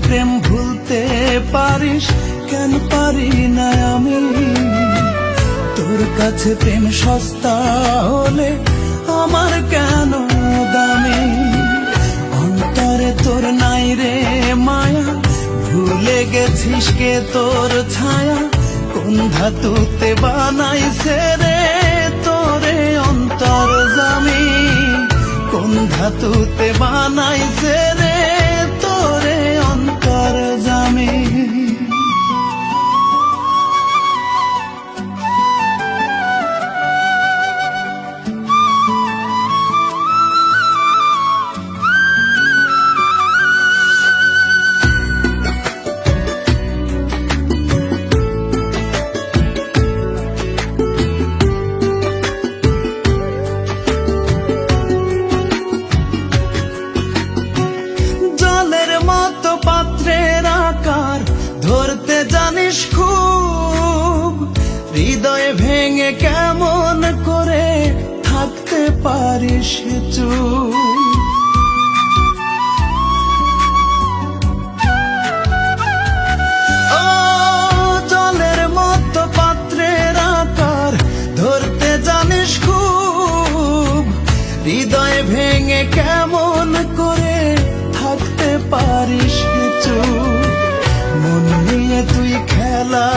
প্রেম ভুলতে পারিস, কেন পারি না আমি? তোর কাছে প্রেম সস্তা হলে আমার কেন দামি? অন্তরে তোর নাই রে মায়া, ভুলে গেছিস কে তোর ছায়া? কোন ধাতুতে বানাইছে রে তোরে অন্তর জামি? কোন ধাতুতে বানাইছে রে তোরে অন্তর জামি? ধরতে জানিস খুব, হৃদয়ে ভেঙে কেমন করে থাকতে পারিস চুপ? ও জলের মতো পাত্রের আকার, ধরতে জানিস খুব, হৃদয়ে ভেঙে কেমন করে থাকতে পারিস চুপ? মন নিয়ে তুই খেলা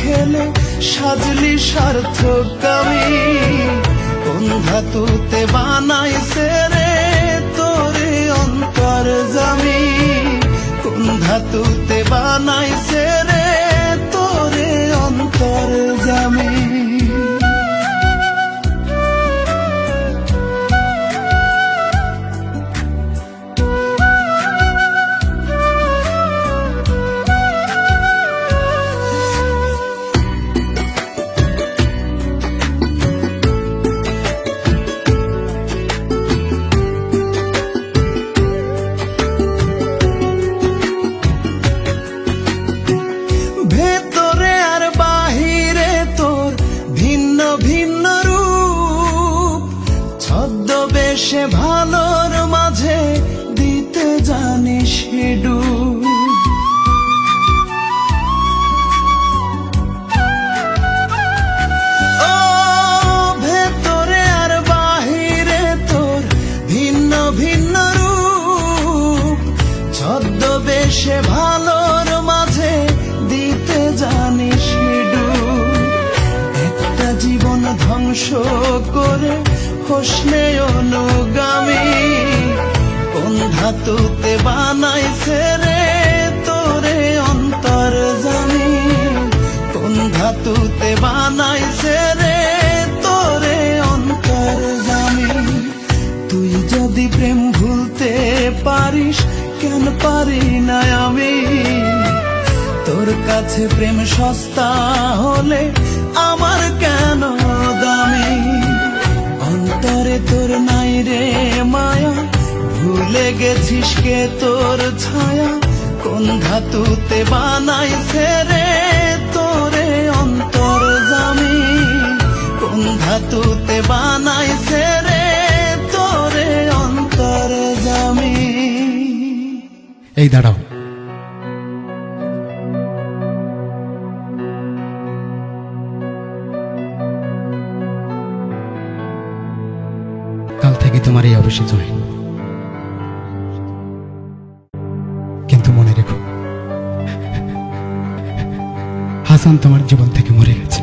খেলে সাজলি সার্থক আমি? কোন ধাতুতে বানাইছে রে তোরে অন্তর জামি? কোন ধাতুতে বানাইছে রে তোরে অন্তর জামি? ভেতরে আর বাহিরে তোর ভিন্ন ভিন্ন রূপ, ছদ্মবেশে ভালোর মাঝে দিতে জানিস ডুব। ও ভেতরে আর বাহিরে তোর ভিন্ন ভিন্ন রূপ, ছদ্মবেশে ভালোর মাঝে দিতে জানিস ডুব। একটা জীবন ধ্বংস করে হোসনে অনুগামী, কোন ধাতুতে বানাইছে রে তোরে অন্তর জামি? কোন ধাতুতে বানাইছে রে তোরে অন্তর জামি? তুই যদি প্রেম ভুলতে পারিস, কেন পারি না আমি? তোর কাছে প্রেম সস্তা হলে আমার কেন দামি? অন্তরে তোর নাই রে মায়া, ভুলে গেছিস কে তোর ছায়া? কোন ধাতুতে বানাইছে রে তোরে অন্তর জামি? কোন ধাতুতে বানাইছে রে তোরে অন্তর জামি? এই দাঁড়াও, কাল থেকে তোমার এই অফিসে জয়েন। কিন্তু মনে রেখো, হাসান তোমার জীবন থেকে মরে গেছে।